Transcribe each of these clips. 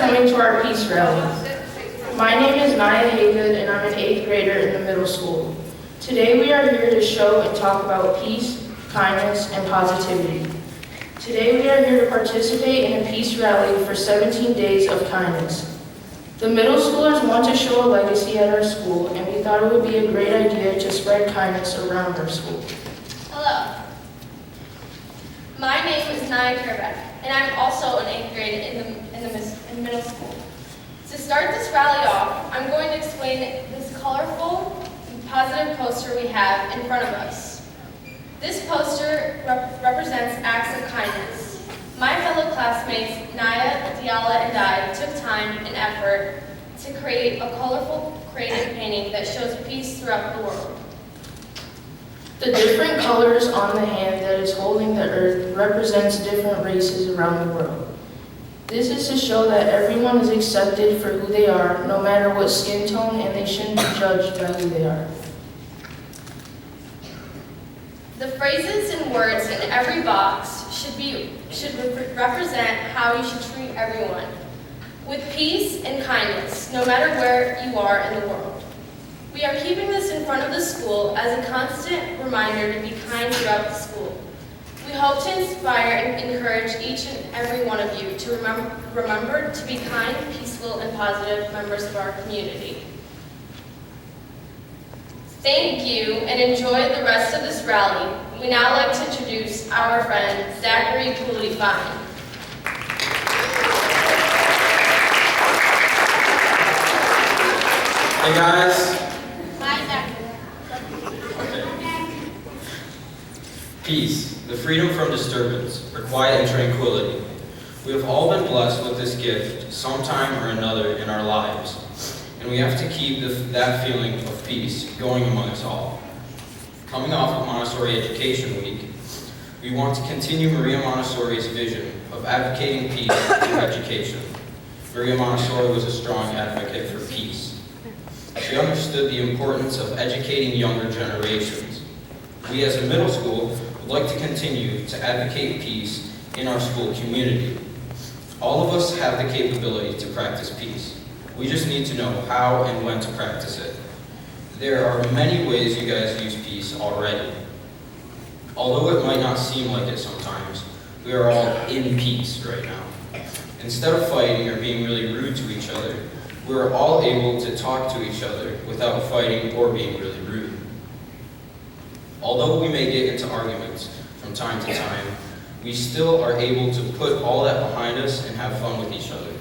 coming to our Peace Rally. My name is Naya Haygood and I'm an 8th grader in the middle school. Today we are here to show and talk about peace, kindness, and positivity. Today we are here to participate in a Peace Rally for 17 days of kindness. The middle schoolers want to show a legacy at our school and we thought it would be a great idea to spread kindness around our school. Hello. My name is Naya Kerbeck, and I'm also in 8th grade in middle school. To start this rally off, I'm going to explain this colorful and positive poster we have in front of us. This poster represents acts of kindness. My fellow classmates, Naya, Diala, and I took time and effort to create a colorful creative painting that shows peace throughout the world. The different colors on the hand that is holding the earth represents different races around the world. This is to show that everyone is accepted for who they are, no matter what skin tone, and they shouldn't be judged by who they are. The phrases and words in every box should represent how you should treat everyone, with peace and kindness, no matter where you are in the world. We are keeping this in front of the school as a constant reminder to be kind throughout the school. We hope to inspire and encourage each and every one of you to remember to be kind, peaceful, and positive members of our community. Thank you and enjoy the rest of this rally. We now like to introduce our friend, Zachary Cooley-Fine. Hey guys. Peace, the freedom from disturbance, or quiet and tranquility. We have all been blessed with this gift sometime or another in our lives, and we have to keep that feeling of peace going among us all. Coming off of Montessori Education Week, we want to continue Maria Montessori's vision of advocating peace through education. Maria Montessori was a strong advocate for peace. She understood the importance of educating younger generations. We as a middle school would like to continue to advocate peace in our school community. All of us have the capability to practice peace. We just need to know how and when to practice it. There are many ways you guys use peace already. Although it might not seem like it sometimes, we are all in peace right now. Instead of fighting or being really rude to each other, we are all able to talk to each other without fighting or being really rude. Although we may get into arguments from time to time, we still are able to put all that behind us and have fun with each other.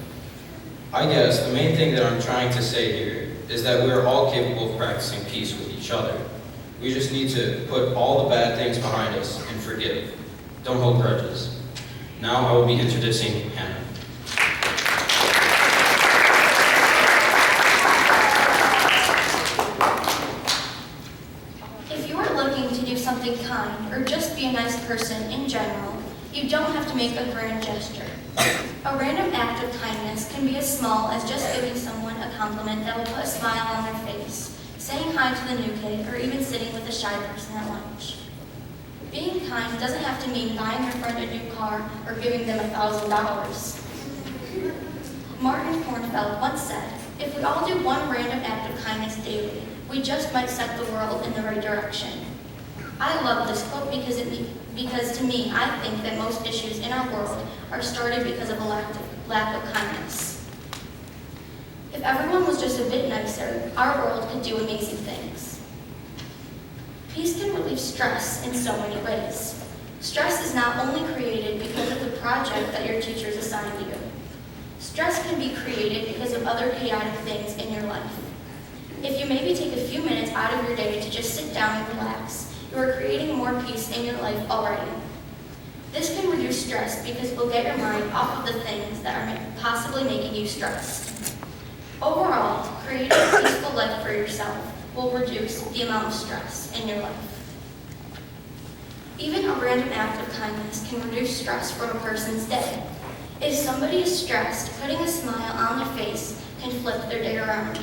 I guess the main thing that I'm trying to say here is that we are all capable of practicing peace with each other. We just need to put all the bad things behind us and forgive. Don't hold grudges. Now I will be introducing Hannah. Something kind, or just be a nice person in general, you don't have to make a grand gesture. A random act of kindness can be as small as just giving someone a compliment that will put a smile on their face, saying hi to the new kid, or even sitting with a shy person at lunch. Being kind doesn't have to mean buying your friend a new car or giving them $1,000. Martin Kornfeld once said, "If we all do one random act of kindness daily, we just might set the world in the right direction." I love this quote because to me, I think that most issues in our world are started because of a lack of kindness. If everyone was just a bit nicer, our world could do amazing things. Peace can relieve stress in so many ways. Stress is not only created because of the project that your teachers assigned you. Stress can be created because of other chaotic things in your life. If you maybe take a few minutes out of your day to just sit down and relax, you are creating more peace in your life already. This can reduce stress because it will get your mind off of the things that are possibly making you stressed. Overall, creating a peaceful life for yourself will reduce the amount of stress in your life. Even a random act of kindness can reduce stress from a person's day. If somebody is stressed, putting a smile on their face can flip their day around.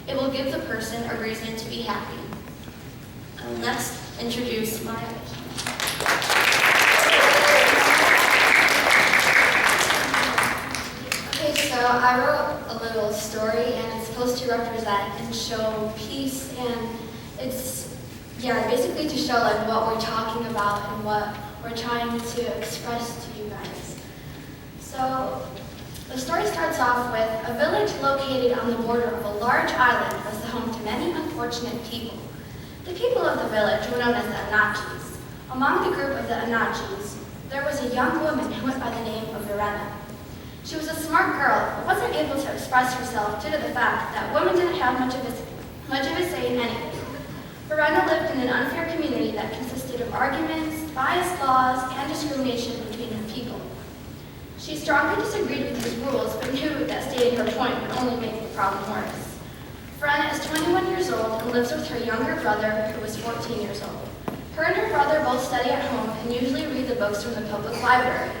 It will give the person a reason to be happy. I'll next introduce my Okay, so I story, and it's supposed to represent and show peace, and it's, yeah, basically to show like what we're talking about and what we're trying to express to you guys. So the story starts off with a village located on the border of a large island was the home to many unfortunate people. The people of the village were known as the Anachis. Among the group of the Anachis, there was a young woman who went by the name of Verena. She was a smart girl, but wasn't able to express herself due to the fact that women didn't have much of a say in anything. Verena lived in an unfair community that consisted of arguments, biased laws, and discrimination between her people. She strongly disagreed with these rules, but knew that stating her point would only make the problem worse. Verena is 21 years old and lives with her younger brother, who is 14 years old. Her and her brother both study at home and usually read the books from the public library.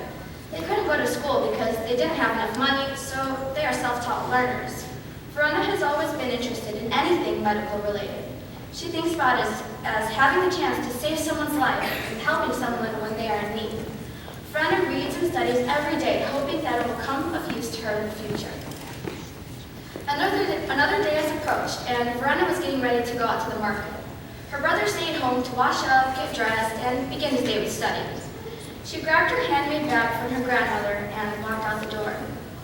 They couldn't go to school because they didn't have enough money, so they are self-taught learners. Verena has always been interested in anything medical related. She thinks about it as having the chance to save someone's life and helping someone when they are in need. Verena reads and studies every day, hoping that it will come of use to her in the future. Another day has approached, and Verena was getting ready to go out to the market. Her brother stayed home to wash up, get dressed, and begin his day with studies. She grabbed her handmade bag from her grandmother and walked out the door.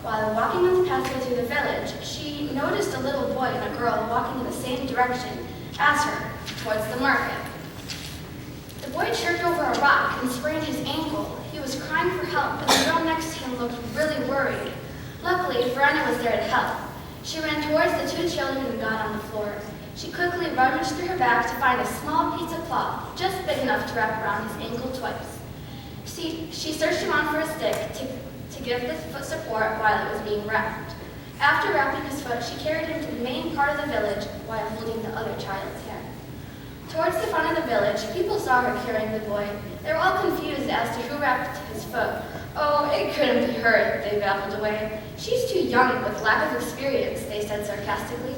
While walking on the pathway through the village, she noticed a little boy and a girl walking in the same direction as her, towards the market. The boy tripped over a rock and sprained his ankle. He was crying for help, and the girl next to him looked really worried. Luckily, Verena was there to help. She ran towards the two children and got on the floor. She quickly rummaged through her bag to find a small piece of cloth, just big enough to wrap around his ankle twice. She searched him on for a stick to give the foot support while it was being wrapped. After wrapping his foot, she carried him to the main part of the village while holding the other child's hand. Towards the front of the village, people saw her carrying the boy. They were all confused as to who wrapped his foot. Oh, it couldn't be her, they babbled away. She's too young with lack of experience, they said sarcastically.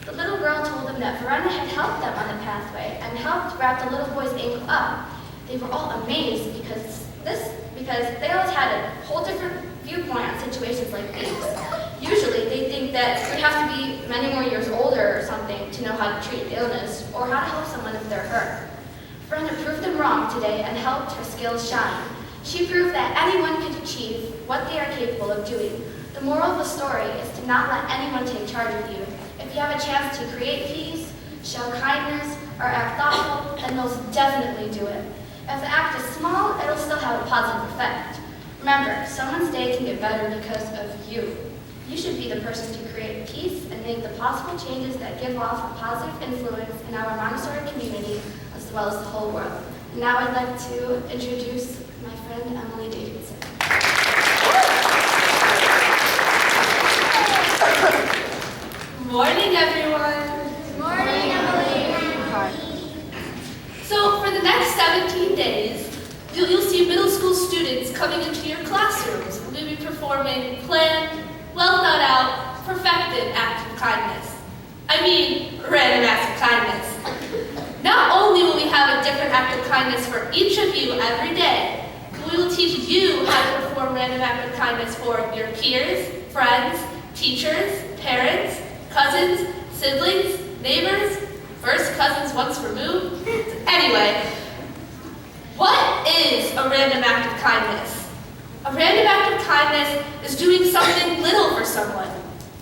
The little girl told them that Verena had helped them on the pathway and helped wrap the little boy's ankle up. They were all amazed because they always had a whole different viewpoint on situations like these. Usually they think that you have to be many more years older or something to know how to treat an illness or how to help someone if they're hurt. Verena proved them wrong today and helped her skills shine. She proved that anyone can achieve what they are capable of doing. The moral of the story is to not let anyone take charge of you. If you have a chance to create peace, show kindness, or act thoughtful, then most definitely do it. If the act is small, it'll still have a positive effect. Remember, someone's day can get better because of you. You should be the person to create peace and make the possible changes that give off a positive influence in our Montessori community as well as the whole world. And now I'd like to introduce my friend Emily Davidson. Good morning, everyone. Good morning, Emily. So for the next 17 days, you'll see middle school students coming into your classrooms. We'll be performing planned, well thought out, perfected acts of kindness. I mean, random acts of kindness. Not only will we have a different act of kindness for each of you every day, but we will teach you how to perform random acts of kindness for your peers, friends, teachers, parents, cousins, siblings, neighbors, first cousins once removed. Anyway, what is a random act of kindness? A random act of kindness is doing something little for someone.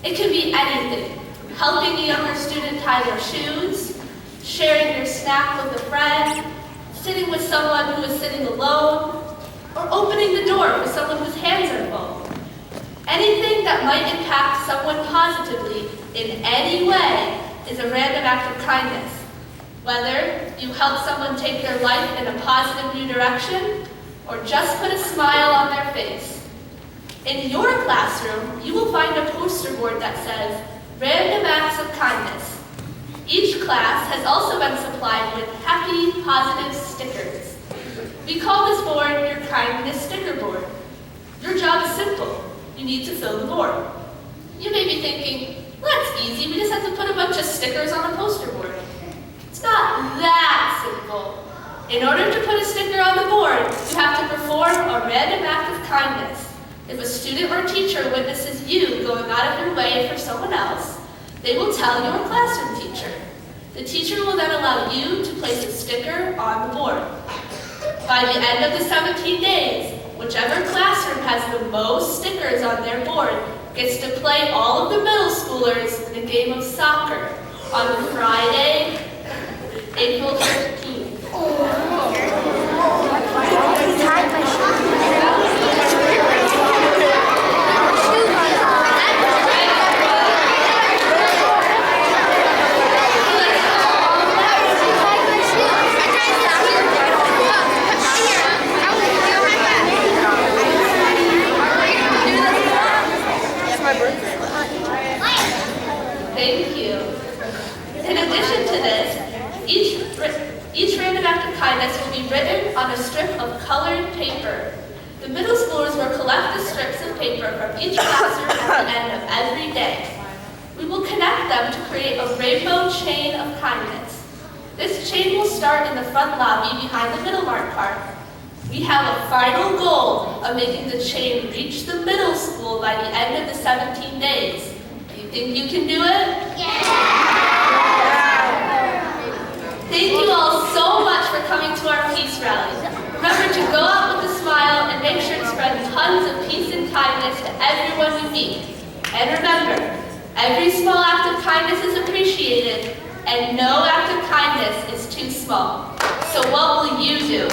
It can be anything, from helping a younger student tie their shoes, sharing your snack with a friend, sitting with someone who is sitting alone, or opening the door for someone whose hands are full. Anything that might impact someone positively in any way is a random act of kindness. Whether you help someone take their life in a positive new direction, or just put a smile on their face. In your classroom, you will find a poster board that says, Random Acts of Kindness. Each class has also been supplied with happy, positive stickers. We call this board your kindness sticker board. Your job is simple. You need to fill the board. You may be thinking, well, that's easy. We just have to put a bunch of stickers on a poster board. It's not that simple. In order to put a sticker on the board, you have to perform a random act of kindness. If a student or teacher witnesses you going out of your way for someone else, they will tell your classroom teacher. The teacher will then allow you to place a sticker on the board. By the end of the 17 days, whichever classroom has the most stickers on their board gets to play all of the middle schoolers in a game of soccer on Friday, April 15th. Thank you. In addition to this, each random act of kindness will be written on a strip of colored paper. The middle schoolers will collect the strips of paper from each classroom at the end of every day. We will connect them to create a rainbow chain of kindness. This chain will start in the front lobby behind the Middlemark Park. We have a final goal of making the chain reach the middle school by the end of the 17 days. Do you think you can do it? Yeah! Thank you all so much for coming to our Peace Rally. Remember to go out with a smile and make sure to spread tons of peace and kindness to everyone you meet. And remember, every small act of kindness is appreciated, and no act of kindness is too small. So what will you do?